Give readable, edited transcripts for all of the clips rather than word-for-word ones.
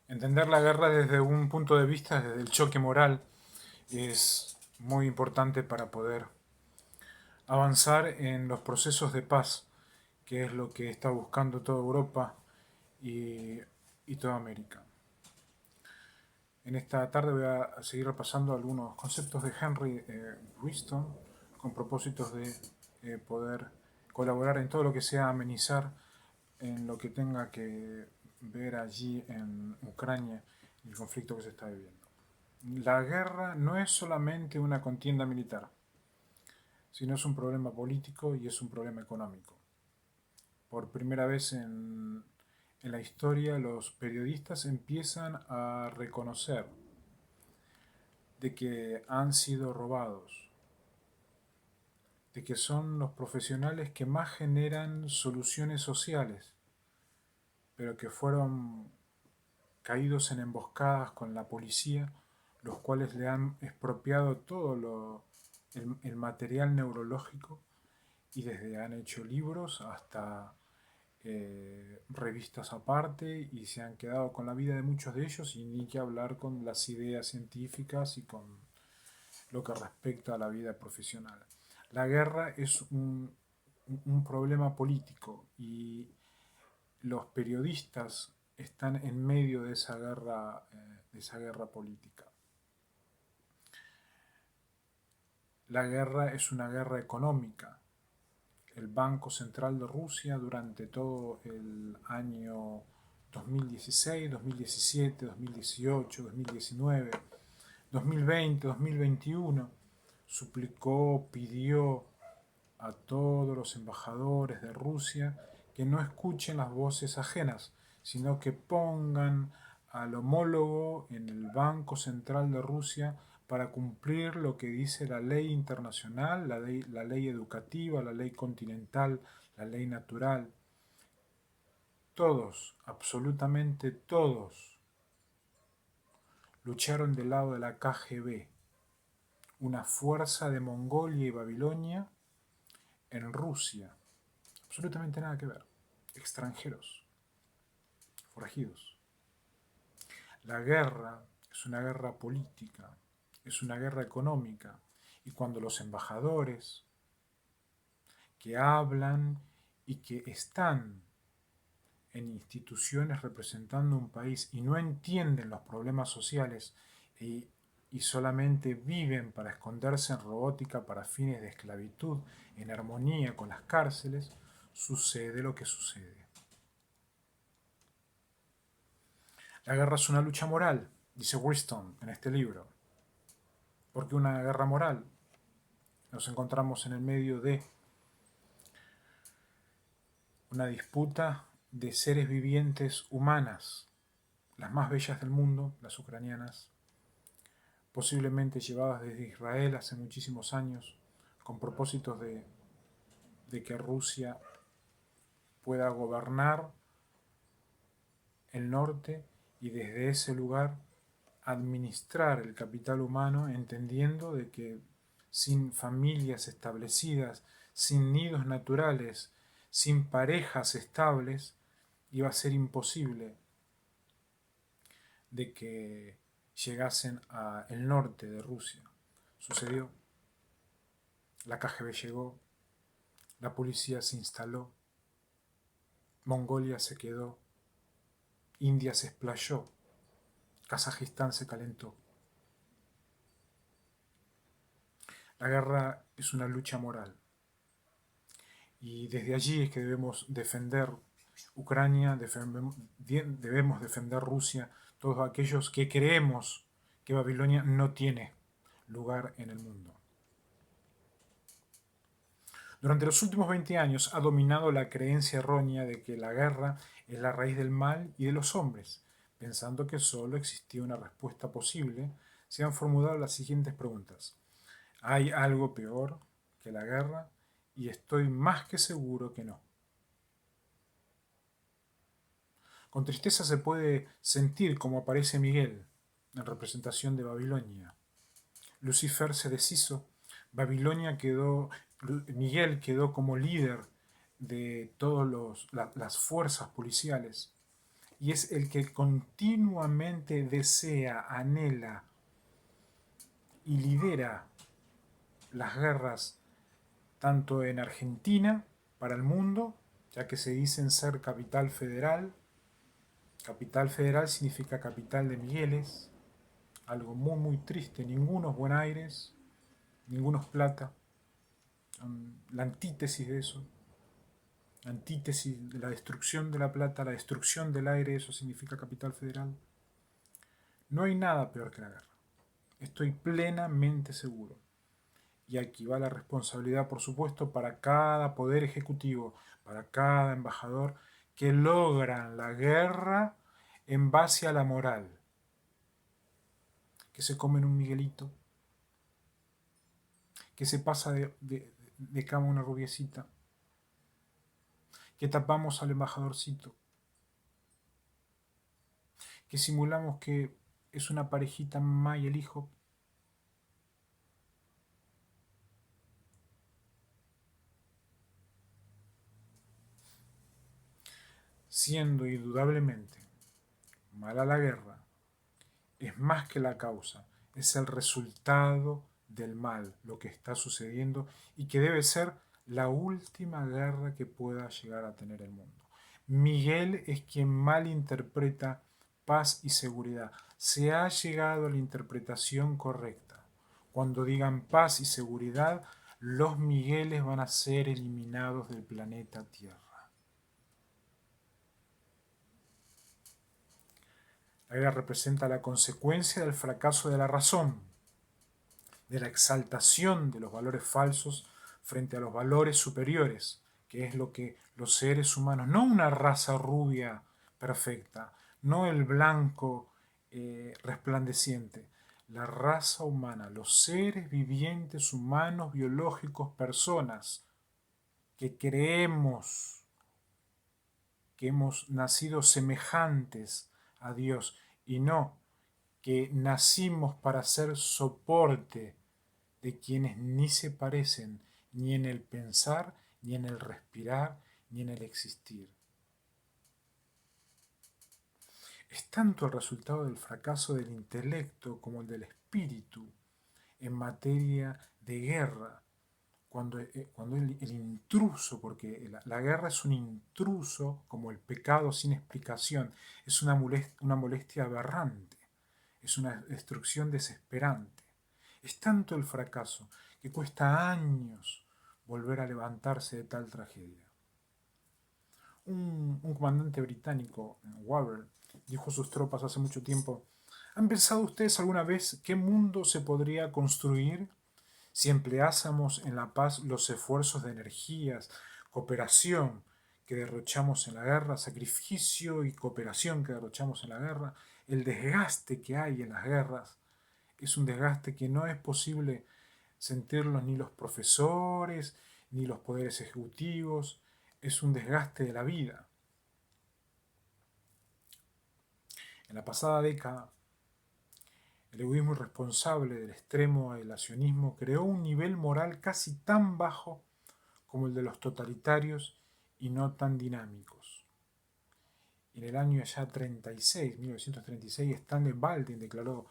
Entender la guerra desde un punto de vista, desde el choque moral, es muy importante para poder avanzar en los procesos de paz, que es lo que está buscando toda Europa y, y toda América. En esta tarde voy a seguir repasando algunos conceptos de Henry Whiston con propósitos de poder colaborar en todo lo que sea amenizar en lo que tenga que ver allí en Ucrania el conflicto que se está viviendo. La guerra no es solamente una contienda militar, sino es un problema político y es un problema económico. Por primera vez en la historia, los periodistas empiezan a reconocer de que han sido robados, de que son los profesionales que más generan soluciones sociales, pero que fueron caídos en emboscadas con la policía, los cuales le han expropiado el material neurológico y desde han hecho libros hasta revistas aparte y se han quedado con la vida de muchos de ellos y ni que hablar con las ideas científicas y con lo que respecta a la vida profesional. La guerra es un problema político y los periodistas están en medio de esa guerra política. La guerra es una guerra económica. El Banco Central de Rusia durante todo el año 2016, 2017, 2018, 2019, 2020, 2021 suplicó, pidió a todos los embajadores de Rusia que no escuchen las voces ajenas, sino que pongan al homólogo en el Banco Central de Rusia para cumplir lo que dice la ley internacional, la ley educativa, la ley continental, la ley natural. Todos, absolutamente todos, lucharon del lado de la KGB, una fuerza de Mongolia y Babilonia en Rusia. Absolutamente nada que ver. Extranjeros, forajidos. La guerra es una guerra política, es una guerra económica. Y cuando los embajadores que hablan y que están en instituciones representando un país y no entienden los problemas sociales y solamente viven para esconderse en robótica para fines de esclavitud, en armonía con las cárceles, sucede lo que sucede. La guerra es una lucha moral, dice Whiston en este libro. ¿Por qué una guerra moral? Nos encontramos en el medio de una disputa de seres vivientes humanas, las más bellas del mundo, las ucranianas, posiblemente llevadas desde Israel hace muchísimos años, con propósitos de que Rusia pueda gobernar el norte y desde ese lugar administrar el capital humano, entendiendo de que sin familias establecidas, sin nidos naturales, sin parejas estables, iba a ser imposible de que llegasen al norte de Rusia. Sucedió. La KGB llegó, la policía se instaló, Mongolia se quedó, India se explayó, Kazajistán se calentó. La guerra es una lucha moral y desde allí es que debemos defender Ucrania, debemos defender Rusia, todos aquellos que creemos que Babilonia no tiene lugar en el mundo. Durante los últimos 20 años ha dominado la creencia errónea de que la guerra es la raíz del mal y de los hombres. Pensando que solo existía una respuesta posible, se han formulado las siguientes preguntas. ¿Hay algo peor que la guerra? Y estoy más que seguro que no. Con tristeza se puede sentir cómo aparece Miguel, en representación de Babilonia. Lucifer se deshizo, Miguel quedó como líder de todas las fuerzas policiales y es el que continuamente desea, anhela y lidera las guerras tanto en Argentina para el mundo, ya que se dicen ser capital federal. Capital federal significa capital de Migueles, algo muy muy triste, ninguno es Buenos Aires, ninguno es Plata, la antítesis de eso, la antítesis de la destrucción de La Plata, la destrucción del aire, eso significa capital federal. No hay nada peor que la guerra, estoy plenamente seguro. Y aquí va la responsabilidad, por supuesto, para cada poder ejecutivo, para cada embajador que logran la guerra en base a la moral, que se comen un Miguelito, que se pasa de cama una rubiecita, que tapamos al embajadorcito, que simulamos que es una parejita mamá y el hijo. Siendo indudablemente mala la guerra, es más que la causa, es el resultado del mal, lo que está sucediendo y que debe ser la última guerra que pueda llegar a tener el mundo. Miguel es quien malinterpreta paz y seguridad. Se ha llegado a la interpretación correcta. Cuando digan paz y seguridad, los Migueles van a ser eliminados del planeta Tierra. La guerra representa la consecuencia del fracaso de la razón, de la exaltación de los valores falsos frente a los valores superiores, que es lo que los seres humanos, no una raza rubia perfecta, no el blanco resplandeciente, la raza humana, los seres vivientes humanos, biológicos, personas, que creemos que hemos nacido semejantes a Dios y no que nacimos para ser soporte de quienes ni se parecen, ni en el pensar, ni en el respirar, ni en el existir. Es tanto el resultado del fracaso del intelecto como el del espíritu en materia de guerra, cuando el intruso, porque la guerra es un intruso como el pecado sin explicación, es una molestia aberrante, es una destrucción desesperante. Es tanto el fracaso que cuesta años volver a levantarse de tal tragedia. Un comandante británico, Weber, dijo a sus tropas hace mucho tiempo: ¿han pensado ustedes alguna vez qué mundo se podría construir si empleásemos en la paz los esfuerzos de energías, cooperación que derrochamos en la guerra, sacrificio y cooperación que derrochamos en la guerra, el desgaste que hay en las guerras? Es un desgaste que no es posible sentirlos ni los profesores, ni los poderes ejecutivos, es un desgaste de la vida. En la pasada década, el egoísmo irresponsable del extremo aislacionismo creó un nivel moral casi tan bajo como el de los totalitarios y no tan dinámicos. En el año ya 36, 1936, Stanley Baldwin declaró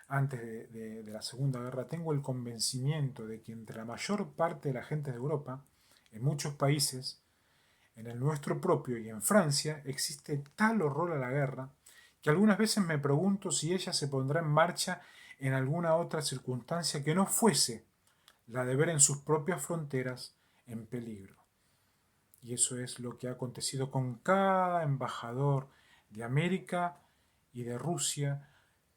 antes de la Segunda Guerra: tengo el convencimiento de que entre la mayor parte de la gente de Europa, en muchos países, en el nuestro propio y en Francia, existe tal horror a la guerra que algunas veces me pregunto si ella se pondrá en marcha en alguna otra circunstancia que no fuese la de ver en sus propias fronteras en peligro. Y eso es lo que ha acontecido con cada embajador de América y de Rusia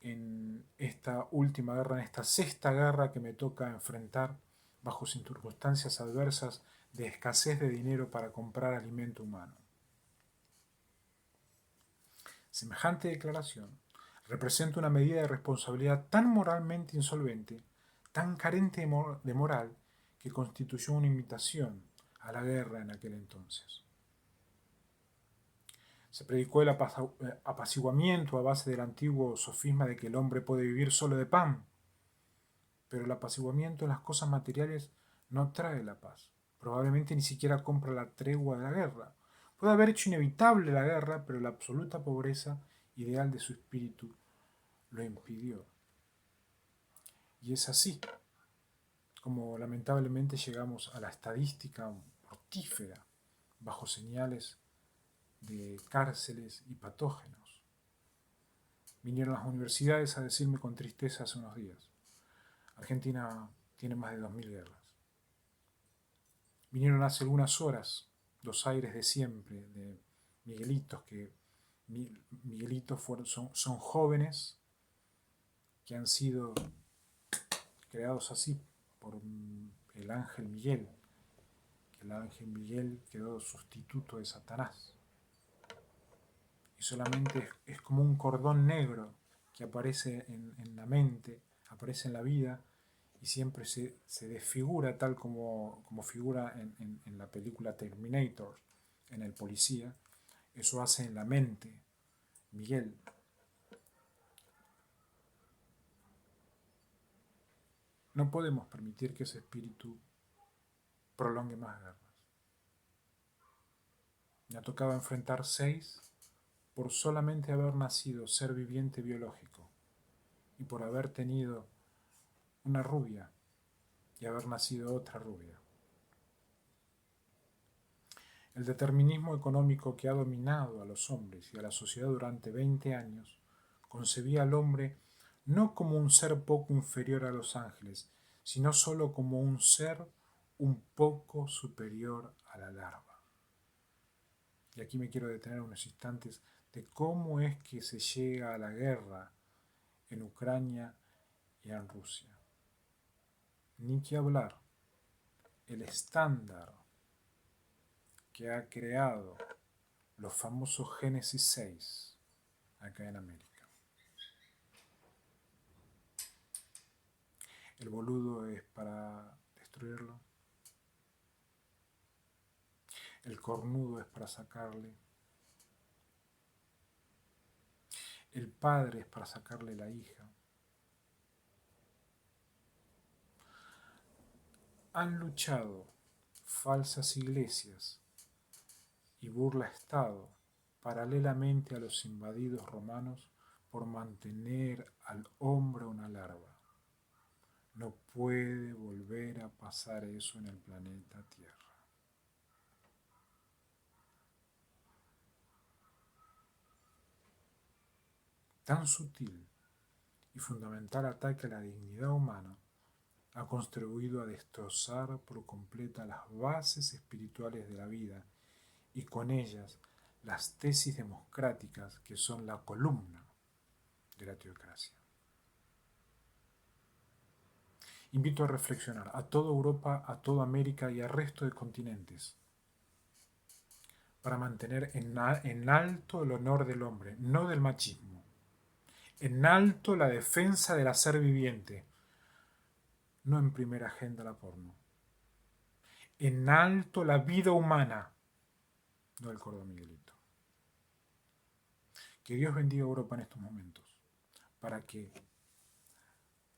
en esta última guerra, en esta sexta guerra que me toca enfrentar bajo circunstancias adversas de escasez de dinero para comprar alimento humano. Semejante declaración representa una medida de responsabilidad tan moralmente insolvente, tan carente de moral, que constituyó una imitación a la guerra en aquel entonces. Se predicó el apaciguamiento a base del antiguo sofisma de que el hombre puede vivir solo de pan, pero el apaciguamiento en las cosas materiales no trae la paz. Probablemente ni siquiera compra la tregua de la guerra. Puede haber hecho inevitable la guerra, pero la absoluta pobreza ideal de su espíritu lo impidió. Y es así como lamentablemente llegamos a la estadística mortífera bajo señales de cárceles y patógenos. Vinieron las universidades a decirme con tristeza hace unos días: Argentina tiene más de 2000 guerras. Vinieron hace algunas horas los aires de siempre, de Miguelitos, que Miguelitos son jóvenes que han sido creados así por el ángel Miguel, que el ángel Miguel quedó sustituto de Satanás. Y solamente es como un cordón negro que aparece en la mente, aparece en la vida, y siempre se desfigura tal como figura en la película Terminator, en el policía. Eso hace en la mente Miguel. No podemos permitir que ese espíritu prolongue más guerras. Me ha tocado enfrentar 6 por solamente haber nacido ser viviente biológico y por haber tenido una rubia y haber nacido otra rubia. El determinismo económico que ha dominado a los hombres y a la sociedad durante 20 años concebía al hombre no como un ser poco inferior a los ángeles, sino solo como un ser un poco superior a la larva. Y aquí me quiero detener unos instantes de cómo es que se llega a la guerra en Ucrania y en Rusia. Ni que hablar, el estándar que ha creado los famosos Génesis 6 acá en América. El boludo es para destruirlo, el cornudo es para sacarle, el padre es para sacarle la hija. Han luchado falsas iglesias y burla Estado paralelamente a los invadidos romanos por mantener al hombre una larva. No puede volver a pasar eso en el planeta Tierra. Tan sutil y fundamental ataque a la dignidad humana ha contribuido a destrozar por completo las bases espirituales de la vida y con ellas las tesis democráticas que son la columna de la teocracia. Invito a reflexionar a toda Europa, a toda América y al resto de continentes para mantener en alto el honor del hombre, no del machismo, en alto la defensa del ser viviente, no en primera agenda la porno, en alto la vida humana, no el cordón Miguelito. Que Dios bendiga a Europa en estos momentos, para que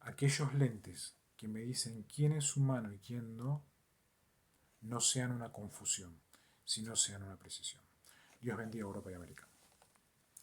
aquellos lentes que me dicen quién es humano y quién no, no sean una confusión, sino sean una precisión. Dios bendiga a Europa y América.